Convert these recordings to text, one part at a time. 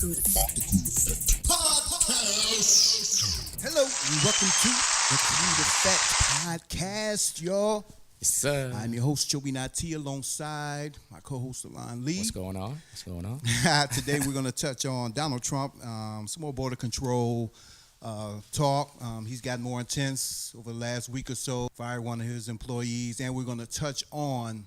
Hello, and welcome to the Crude Effect Podcast, y'all. Yes, sir. I'm your host, Joey Nati, alongside my co-host, Alon Lee. What's going on? Today, we're going to touch on Donald Trump, some more border control talk. He's gotten more intense over the last week or so, fired one of his employees, and we're going to touch on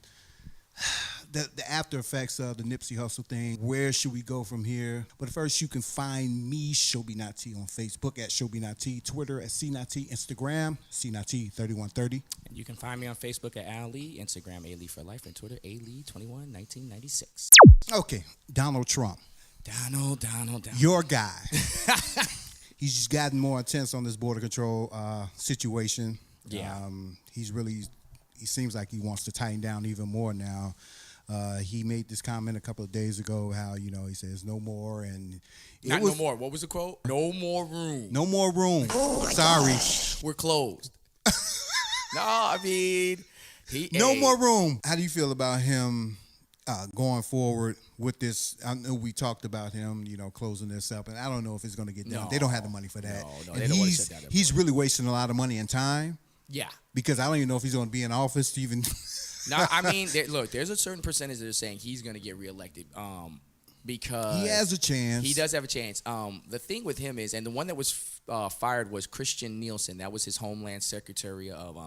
the after effects of the Nipsey Hussle thing. Where should we go from here? But first, you can find me, Shobi Nati, on Facebook at Shobi Nati, Twitter at CNati, Instagram, CNati3130. And you can find me on Facebook at Al Lee, Instagram A Lee for Life, and Twitter A Lee21 1996. Okay, Donald Trump. Donald. Your guy. He's just gotten more intense on this border control situation. Yeah. He seems like he wants to tighten down even more now. He made this comment a couple of days ago how, he says no more. And no more. What was the quote? No more room. No more room. Sorry. We're closed. No, I mean. No more room. How do you feel about him going forward with this? I know we talked about him, closing this up. And I don't know if it's going to get done. No. They don't have the money for that. No, and they don't want to shut down. He's really wasting a lot of money and time. Yeah. Because I don't even know if he's going to be in office to even... No, I mean, there's a certain percentage that are saying he's going to get reelected because... He has a chance. He does have a chance. The thing with him is, and the one that was fired was Christian Nielsen. That was his Homeland Secretary of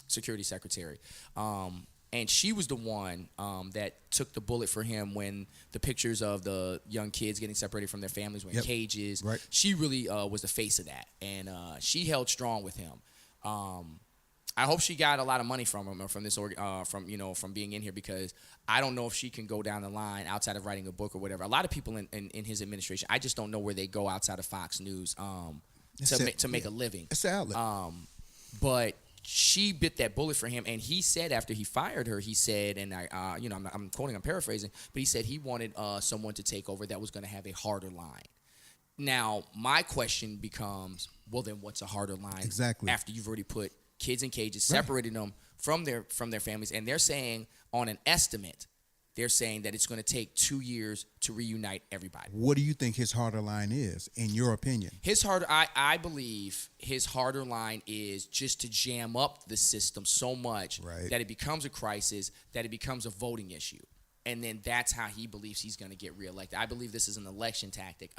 Security Secretary. And she was the one that took the bullet for him when the pictures of the young kids getting separated from their families were in cages. Right. She really was the face of that. And she held strong with him. I hope she got a lot of money from him or from this from being in here, because I don't know if she can go down the line outside of writing a book or whatever. A lot of people in his administration, I just don't know where they go outside of Fox News to make a living. It's an outlet. But she bit that bullet for him, and he said after he fired her, he said, and I'm quoting, I'm paraphrasing, but he said he wanted someone to take over that was going to have a harder line. Now, my question becomes, well, then what's a harder line? Exactly. After you've already put kids in cages, separated them from their families, and they're saying on an estimate, they're saying that it's going to take 2 years to reunite everybody. What do you think his harder line is, in your opinion? I believe his harder line is just to jam up the system so much that it becomes a crisis, that it becomes a voting issue. And then that's how he believes he's going to get reelected. I believe this is an election tactic.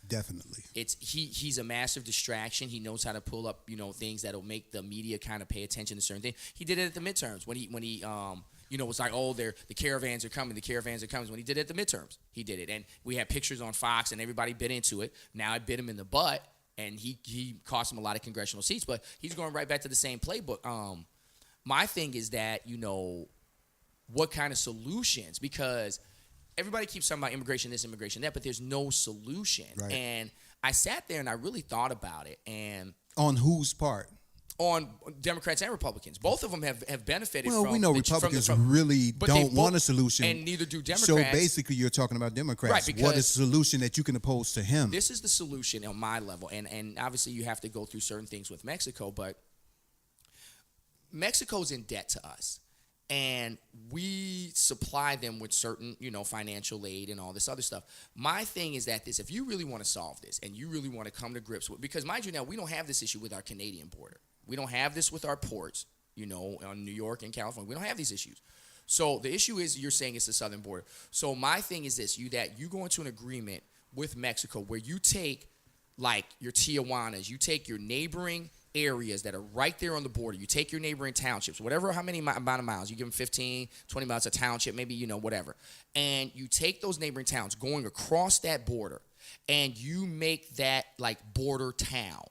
Definitely. He's a massive distraction. He knows how to pull up, things that'll make the media kind of pay attention to certain things. He did it at the midterms when he was like, oh, the caravans are coming. The caravans are coming. When he did it at the midterms, he did it. And we had pictures on Fox, and everybody bit into it. Now it bit him in the butt, and he cost him a lot of congressional seats. But he's going right back to the same playbook. My thing is that, what kind of solutions? Because everybody keeps talking about immigration this, immigration that, but there's no solution. Right. And I sat there and I really thought about it. And on whose part? On Democrats and Republicans. Both of them have benefited from... Well, we know Republicans really don't want a solution. And neither do Democrats. So basically you're talking about Democrats. Right, because what is the solution that you can oppose to him? This is the solution on my level. And obviously you have to go through certain things with Mexico, but Mexico's in debt to us. And we supply them with certain, financial aid and all this other stuff. My thing is that if you really want to solve this and you really want to come to grips with, because mind you now, we don't have this issue with our Canadian border. We don't have this with our ports, on New York and California. We don't have these issues. So the issue is you're saying it's the southern border. So my thing is this, you go into an agreement with Mexico where you take like your Tijuanas, you take your neighboring areas that are right there on the border. You take your neighboring townships, how many amount of miles. You give them 15, 20 miles a township, maybe, whatever. And you take those neighboring towns going across that border, and you make that like border town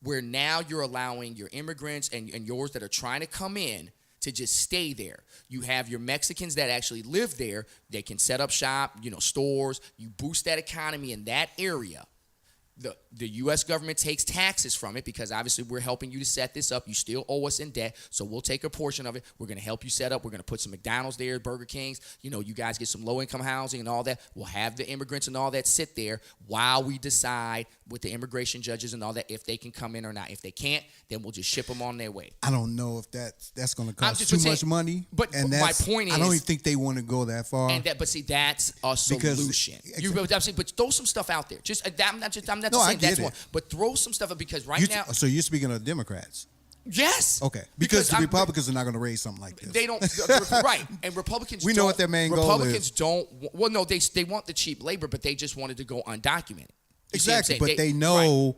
where now you're allowing your immigrants and yours that are trying to come in to just stay there. You have your Mexicans that actually live there. They can set up shop, stores. You boost that economy in that area. The U.S. government takes taxes from it because obviously we're helping you to set this up. You still owe us in debt, so we'll take a portion of it. We're going to help you set up. We're going to put some McDonald's there, Burger Kings. You know, you guys get some low-income housing and all that. We'll have the immigrants and all that sit there while we decide with the immigration judges and all that if they can come in or not. If they can't, then we'll just ship them on their way. I don't know if that's going to cost too much money. But my point is, I don't even think they want to go that far. But see, that's a solution. But throw some stuff out there. I'm not saying that's one. But throw some stuff up because now. So you're speaking of Democrats? Yes. Okay. Because the Republicans are not going to raise something like this. They don't. Right. And Republicans. We know what their main goal is. Republicans don't. Well, no, they want the cheap labor, but they just wanted to go undocumented. Exactly. But they know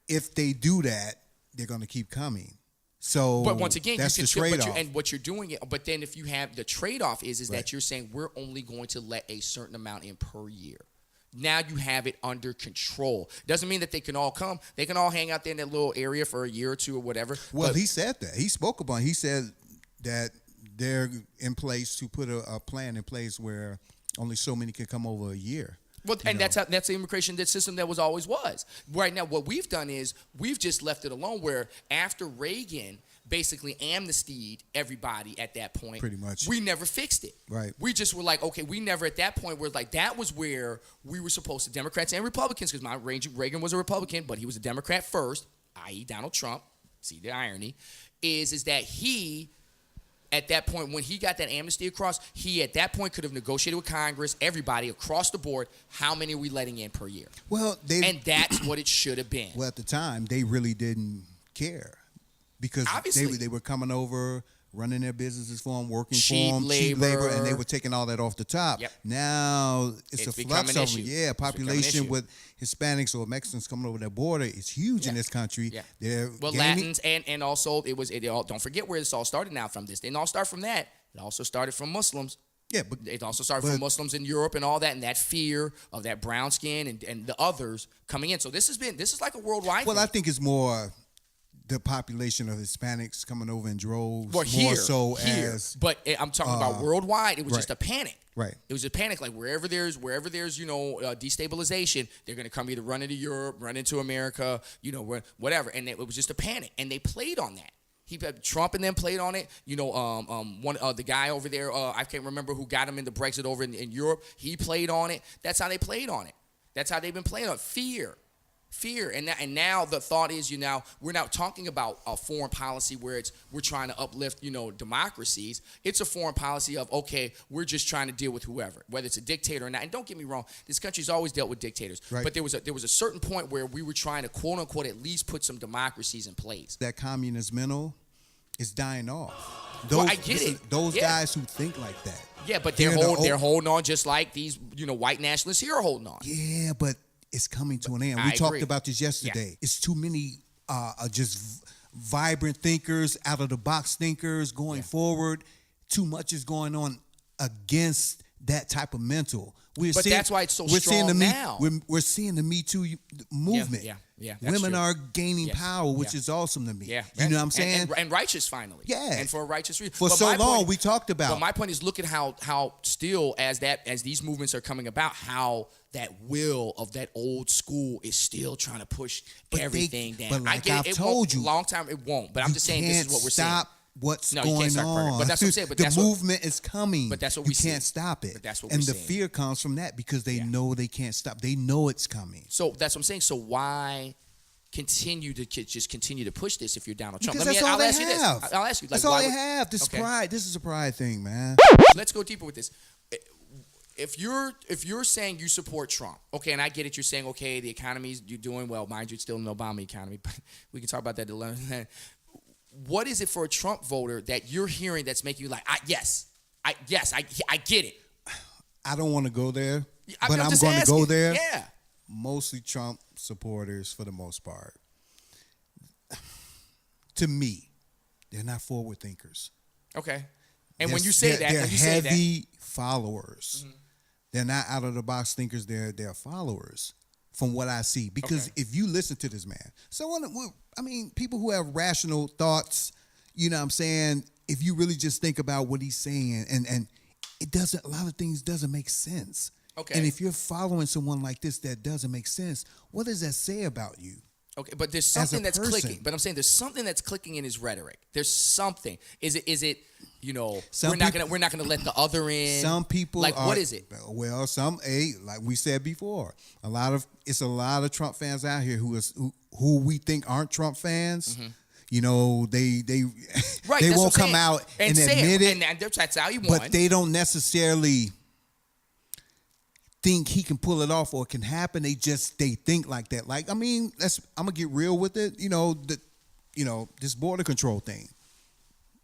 if they do that, they're going to keep coming. So, but once again, that's the trade-off. And what you're doing, but then if you have the trade-off is that you're saying we're only going to let a certain amount in per year. Now you have it under control. Doesn't mean that they can all come. They can all hang out there in that little area for a year or two or whatever. Well, he said that. He spoke about it. He said that they're in place to put a plan in place where only so many can come over a year. Well, and that's the immigration system that always was. Right now, what we've done is we've just left it alone where after Reagan basically amnestied everybody at that point. Pretty much. We never fixed it. Right. We just were like, okay, we never at that point were like, that was where we were supposed to, Democrats and Republicans, because Reagan was a Republican, but he was a Democrat first, i.e. Donald Trump. See the irony, is that he, at that point, when he got that amnesty across, he at that point could have negotiated with Congress, everybody across the board, how many are we letting in per year? Well, and that's what it should have been. Well, at the time, they really didn't care. Because they were coming over, running their businesses for them, working for them, cheap labor, and they were taking all that off the top. Yep. Now it's a flux of them. Yeah, population with Hispanics or Mexicans coming over the border is huge in this country. Yeah. They're Latins and also don't forget where this all started now from this. They didn't all start from that. It also started from Muslims. Yeah, but it also started from Muslims in Europe and all that, and that fear of that brown skin and the others coming in. So this is like a worldwide thing. I think it's more the population of Hispanics coming over in droves, well, here, but I'm talking about worldwide. It was just a panic. Right. It was a panic. Like wherever there's destabilization, they're going to come either run into Europe, run into America, whatever. And it was just a panic, and they played on that. Trump and them played on it. The guy over there, I can't remember who got him into Brexit over in Europe. He played on it. That's how they played on it. That's how they've been playing on it. Fear, and now the thought is, we're not talking about a foreign policy where we're trying to uplift, democracies. It's a foreign policy of, okay, we're just trying to deal with whoever, whether it's a dictator or not. And don't get me wrong, this country's always dealt with dictators, right. But there was a certain point where we were trying to quote unquote at least put some democracies in place. That communist mental is dying off. I get it. Those guys who think like that. Yeah, but they're holding on just like these, white nationalists here are holding on. Yeah, but it's coming to an end. We talked about this yesterday. Yeah. It's too many just vibrant thinkers, out-of-the-box thinkers going forward. Too much is going on against that type of mental. That's why it's so strong now. We're seeing the Me Too movement. Yeah. Women are gaining power, which is awesome to me. Yeah. You know what I'm saying? And righteous finally. Yeah. And for a righteous reason. For so long, we talked about. But my point is, look at how still as these movements are coming about, how that will of that old school is still trying to push everything down. But like I've told you, long time it won't. But I'm just saying this is what we're saying. What's going on? But that's what I'm saying. But the movement is coming. But that's what we see. You can't stop it. But that's what and the fear comes from that because they know they can't stop. They know it's coming. So that's what I'm saying. So why continue to push this if you're Donald Trump? Because I'll ask you this. I'll ask you. That's all they have. This is pride. This is a pride thing, man. Let's go deeper with this. If you're saying you support Trump, okay, and I get it, you're saying, okay, the economy's you're doing well. Mind you, it's still an Obama economy, but we can talk about that later. What is it for a Trump voter that you're hearing that's making you like, I get it? I don't want to go there, but I'm going to go there. Yeah. Mostly Trump supporters for the most part. To me, they're not forward thinkers. Okay. And when you say that, they're heavy followers. Mm-hmm. They're not out of the box thinkers. They're followers from what I see. Because if you listen to this man, people who have rational thoughts, you know what I'm saying? If you really just think about what he's saying, and it doesn't, a lot of things doesn't make sense. Okay. And if you're following someone like this that doesn't make sense, what does that say about you? Okay, but there's As a something that's person. clicking. But I'm saying there's something that's clicking in his rhetoric. There's something. Is it? You know, Some we're not gonna let the other in. Some people like, what is it? Well, like we said before, it's a lot of Trump fans out here who we think aren't Trump fans. Mm-hmm. You know, they Right, they that's won't what I'm come saying. out and say admit it, and that's how you want. but they don't necessarily think he can pull it off or it can happen. They think like that. Like, I mean, I'm gonna get real with it. You know, this border control thing.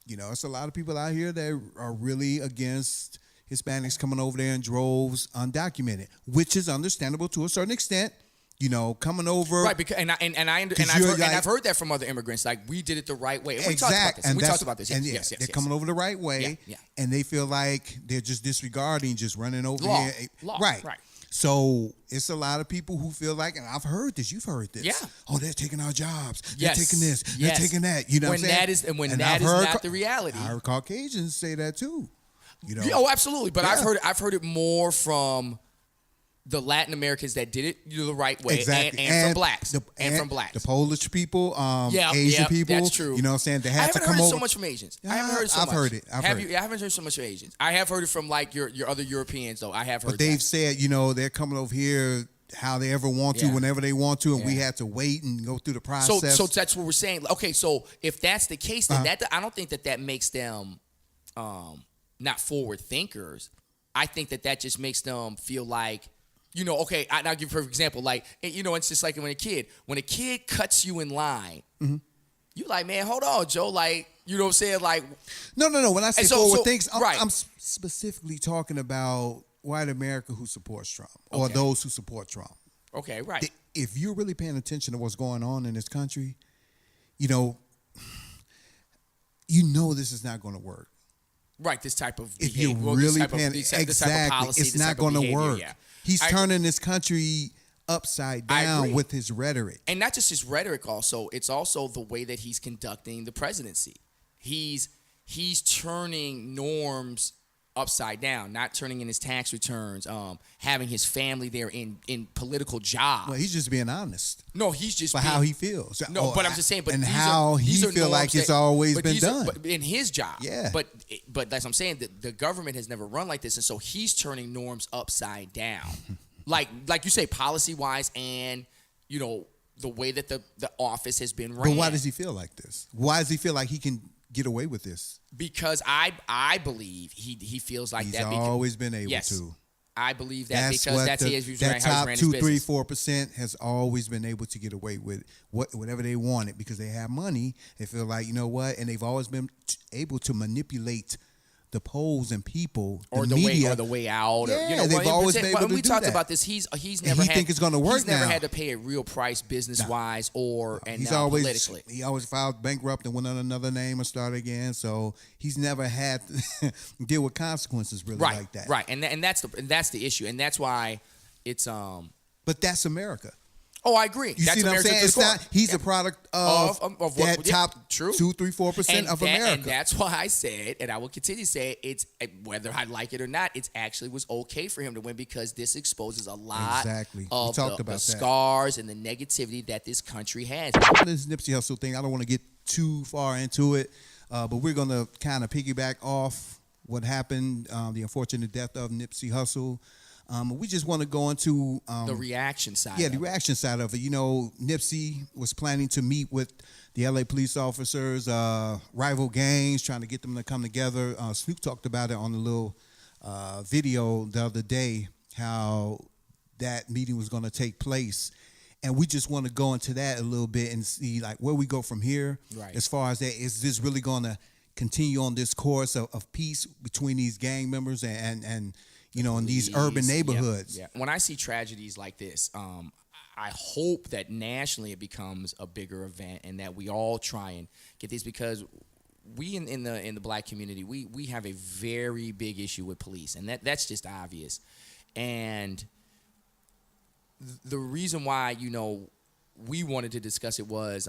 You know, it's a lot of people out here that are really against Hispanics coming over there in droves, undocumented, which is understandable to a certain extent. You know, coming over, right? Because I've heard that from other immigrants. Like, we did it the right way. And we talked about this. Yes, they're coming over the right way, and they feel like they're just disregarding, just running over here. Right. So it's a lot of people who feel like, and I've heard this. You've heard this. Yeah. Oh, they're taking our jobs. Yes. They're taking this. They're taking that. You know what I'm saying? When that is not the reality. I heard Caucasians say that too. You know. Yeah, oh, absolutely. But I've heard it more from the Latin Americans that did it the right way, exactly. and from blacks, from blacks, the Polish people, Asian people. That's true. You know what I'm saying? They I had to haven't come heard over. so much from Asians. I haven't heard so I've much. heard it. I haven't heard so much from Asians. I have heard it from like your other Europeans though. I have heard. But they've said, you know, they're coming over here how they ever want to, whenever they want to, and we had to wait and go through the process. So that's what we're saying. Okay, so if that's the case, then I don't think that makes them not forward thinkers. I think that just makes them feel like, you know, okay, I'll give you a perfect example. Like, you know, it's just like when a kid cuts you in line, you like, man, hold on, Joe. Like, you know what I'm saying? Like, no. When I say forward thinks, right. I'm specifically talking about white America who supports Trump or those who support Trump. Okay, right. If you're really paying attention to what's going on in this country, you know this is not going to work. Right, this type of if behavior. you're really paying exactly, this type of policy, it's not going to work. Yeah. He's turning this country upside down with his rhetoric, and not just his rhetoric. Also, it's also the way that he's conducting the presidency. He's turning norms upside down, not turning in his tax returns, having his family there in political jobs. Well, he's just being honest. No, he's just how he feels. No, but I'm just saying. But and how he feel like it's always been done. But in his job. Yeah. But that's what I'm saying. The government has never run like this, and so he's turning norms upside down, like you say, policy wise, and you know the way that the office has been ran. But why does he feel like this? Why does he feel like he can get away with this? Because I believe he feels like he's that. He's always been able yes, to. I believe that because that's that top 2, 3, 4% has always been able to get away with whatever they wanted because they have money. They feel like, you know what, and they've always been able to manipulate the polls and people, or the media, way, or the way out. Yeah, or, you know, they've always been able to do that. When we talked about this, he's never he think it's going to work. He's never had to pay a real price business wise he's now always, politically. He always filed bankrupt and went on another name and started again. So he's never had to deal with consequences like that. Right, and that's the issue, and that's why it's But that's America. Oh, I agree. You that's see what I'm saying? It's not. He's a product of that top 2, 3, 4% of America. And that's why I said, and I will continue to say, it's whether I like it or not, it actually was okay for him to win because this exposes a lot of the scars and the negativity that this country has. This Nipsey Hussle thing, I don't want to get too far into it, but we're going to kind of piggyback off what happened, the unfortunate death of Nipsey Hussle. We just want to go into the reaction side. Yeah, the reaction side of it. You know, Nipsey was planning to meet with the LA police officers, rival gangs, trying to get them to come together. Snoop talked about it on the little video the other day, how that meeting was going to take place. And we just want to go into that a little bit and see like where we go from here. Right. As far as that, is this really going to continue on this course of peace between these gang members and you know, in these urban neighborhoods. Yeah. When I see tragedies like this, I hope that nationally it becomes a bigger event and that we all try and get these, because we in the black community, we have a very big issue with police, and that's just obvious. And the reason why, you know, we wanted to discuss it was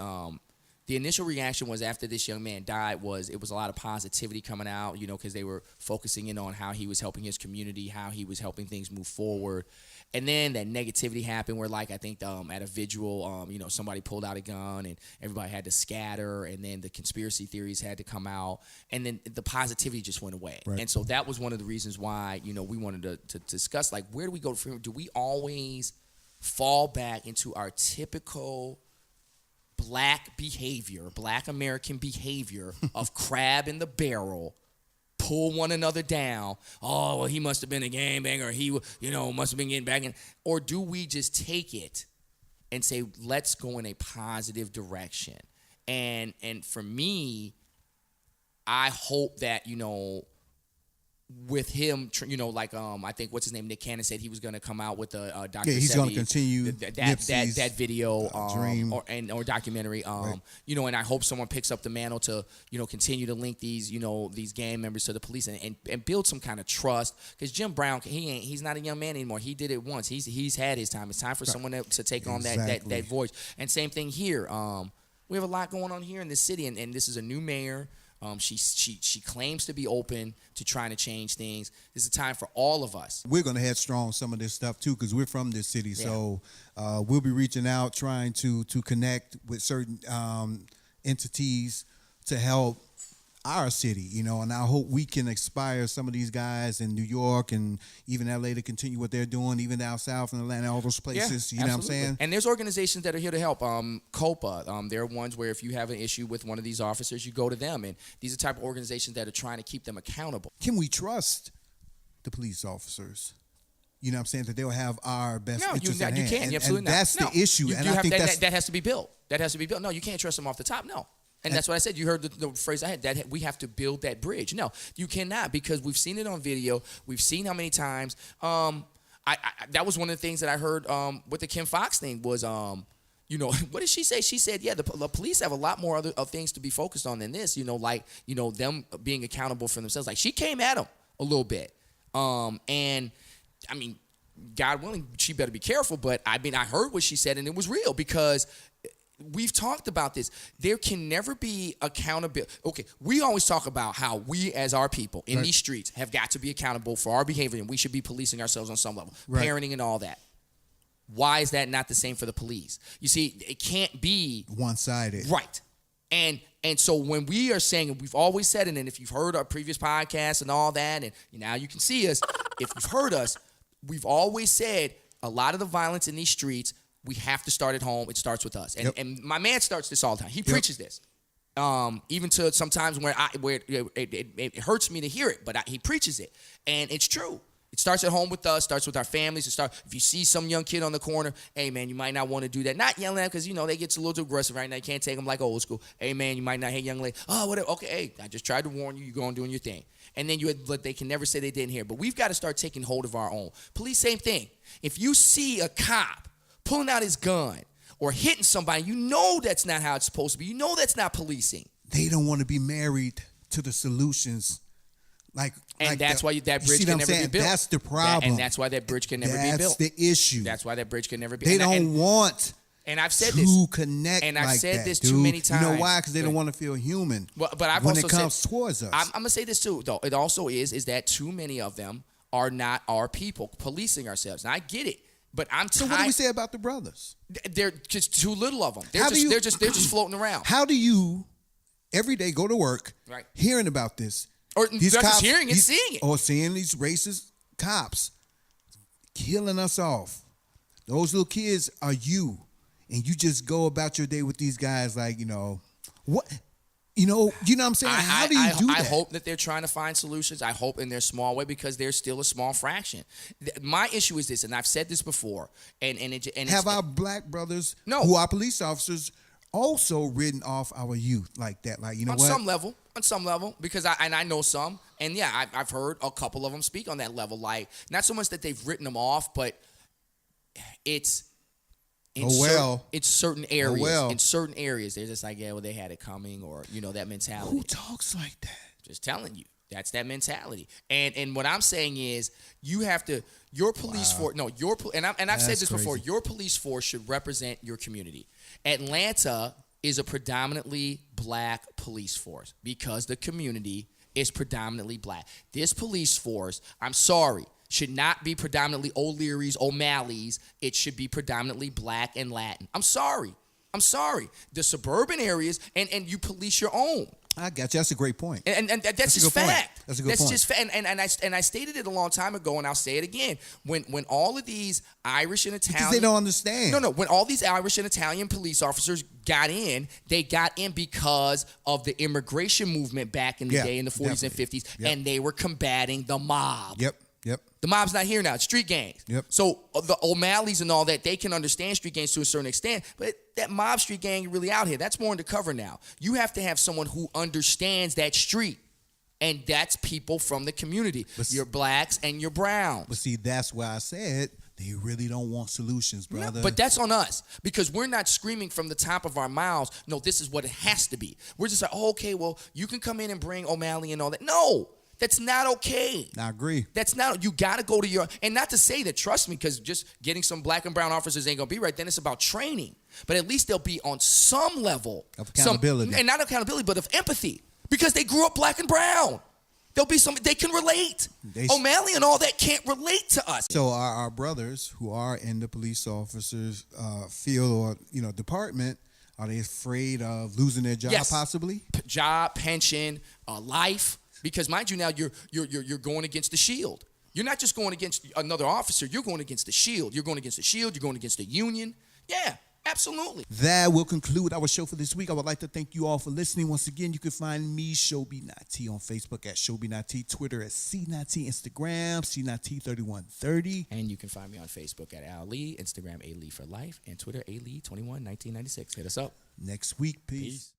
the initial reaction was after this young man died was it was a lot of positivity coming out, you know, because they were focusing in on how he was helping his community, how he was helping things move forward. And then that negativity happened where, like, I think at a vigil, you know, somebody pulled out a gun and everybody had to scatter, and then the conspiracy theories had to come out, and then the positivity just went away. Right. And so that was one of the reasons why, you know, we wanted to discuss, like, where do we go from here? Do we always fall back into our typical black behavior, black American behavior of crab in the barrel, pull one another down? Oh, well, he must have been a gangbanger. He, you know, must have been getting back in. Or do we just take it and say, let's go in a positive direction? And for me, I hope that, you know, with him, you know, like I think what's his name, Nick Cannon said he was going to come out with a Dr. Yeah, he's Sebi, going to continue that video dream. or documentary. Right. You know, and I hope someone picks up the mantle to, you know, continue to link these, you know, these gang members to the police and build some kind of trust. Because Jim Brown, he's not a young man anymore. He did it once. He's had his time. It's time for someone to take on that voice. And same thing here. We have a lot going on here in this city, and this is a new mayor. She claims to be open to trying to change things. This is a time for all of us. We're going to head strong some of this stuff too, because we're from this city. Yeah. So we'll be reaching out, trying to connect with certain entities to help our city, you know, and I hope we can inspire some of these guys in New York and even LA to continue what they're doing, even down south in Atlanta, all those places. Yeah, you know what I'm saying? And there's organizations that are here to help. COPA, there are ones where if you have an issue with one of these officers, you go to them. And these are the type of organizations that are trying to keep them accountable. Can we trust the police officers? You know what I'm saying? That they'll have our best interests at hand. You can't. Absolutely and that's the issue. You and I think that has to be built. That has to be built. No, you can't trust them off the top. No. And that's what I said. You heard the phrase I had, that we have to build that bridge. No, you cannot, because we've seen it on video. We've seen how many times. That was one of the things that I heard with the Kim Fox thing was, you know, what did she say? She said, yeah, the police have a lot more other things to be focused on than this, you know, like, you know, them being accountable for themselves. Like, she came at them a little bit. And, I mean, God willing, she better be careful. But, I mean, I heard what she said, and it was real, because we've talked about this. There can never be accountability. Okay, we always talk about how we as our people in these streets have got to be accountable for our behavior, and we should be policing ourselves on some level, parenting and all that. Why is that not the same for the police? You see, it can't be one-sided. Right. And so when we are saying, and we've always said it, and if you've heard our previous podcasts and all that, and now you can see us, if you've heard us, we've always said a lot of the violence in these streets, we have to start at home. It starts with us. And my man starts this all the time. He preaches this. Even to sometimes where it hurts me to hear it, but he preaches it. And it's true. It starts at home with us, starts with our families. If you see some young kid on the corner, hey, man, you might not want to do that. Not yelling at them, because, you know, they get a little too aggressive right now. You can't take them like old school. Hey, man, you might not, hey, young lady, oh, whatever. Okay, hey, I just tried to warn you. You're going doing your thing. And then but they can never say they didn't hear. But we've got to start taking hold of our own. Police, same thing. If you see a cop pulling out his gun or hitting somebody, you know that's not how it's supposed to be. You know that's not policing. They don't want to be married to the solutions. That's why that bridge can never be built. That's the problem. And that's why that bridge can never be built. That's the issue. That's why that bridge can never be built. They don't want and I've said to connect and I've said that, this dude. too many times. You know why? Because they don't want to feel human but I've when also it comes said, towards us. I'm going to say this too, though. It also is that too many of them are not our people policing ourselves. And I get it. But I'm tired. So what do we say about the brothers? They're just too little of them. They're just floating around. How do you every day go to work hearing about this? Or these not cops, just hearing it, seeing it. Or seeing these racist cops killing us off. Those little kids are you. And you just go about your day with these guys like, you know, what? You know what I'm saying? How do you do that? I hope that they're trying to find solutions. I hope in their small way, because they're still a small fraction. My issue is this, and I've said this before. And have our black brothers who are police officers also written off our youth like that? Like, you know, on some level, because I know some, and yeah, I've heard a couple of them speak on that level. Like, not so much that they've written them off, but it's. In certain areas, in certain areas, they're just like, yeah, well, they had it coming, or, you know, that mentality. Who talks like that? Just telling you, that's that mentality. And what I'm saying is, you have to your police force. No, I've said this before. Your police force should represent your community. Atlanta is a predominantly black police force because the community is predominantly black. This police force, I'm sorry, should not be predominantly O'Leary's, O'Malley's. It should be predominantly black and Latin. I'm sorry. The suburban areas, and you police your own. I got you. That's a great point. And that's just fact. That's a good point. That's just fact. And I stated it a long time ago, and I'll say it again. When all of these Irish and Italian, because they don't understand. No. When all these Irish and Italian police officers got in, they got in because of the immigration movement back in the day in the 40s and 50s, and they were combating the mob. Yep. The mob's not here now. It's street gangs. Yep. So the O'Malleys and all that, they can understand street gangs to a certain extent, but that mob street gang ain't really out here. That's more undercover now. You have to have someone who understands that street, and that's people from the community. Your blacks and your browns. But see, that's why I said they really don't want solutions, brother. No, but that's on us because we're not screaming from the top of our mouths, no, this is what it has to be. We're just like, oh, okay, well, you can come in and bring O'Malley and all that. No. That's not okay. I agree. That's not, you got to go to your, and not to say that, trust me, because just getting some black and brown officers ain't going to be right. Then it's about training. But at least they'll be on some level. Of accountability. And not accountability, but of empathy. Because they grew up black and brown. There'll be some, they can relate. O'Malley and all that can't relate to us. So our brothers who are in the police officers field or, department, are they afraid of losing their job possibly? Job, pension, life. Because mind you, now you're going against the shield. You're not just going against another officer. You're going against the shield. You're going against the shield. You're going against the union. Yeah, absolutely. That will conclude our show for this week. I would like to thank you all for listening. Once again, you can find me, Shobi on Facebook at Shobi Twitter at C9T, Instagram, C9T3130. And you can find me on Facebook at Al Lee, Instagram A Lee for Life, and Twitter A Lee 21 1996. Hit us up. Next week, peace.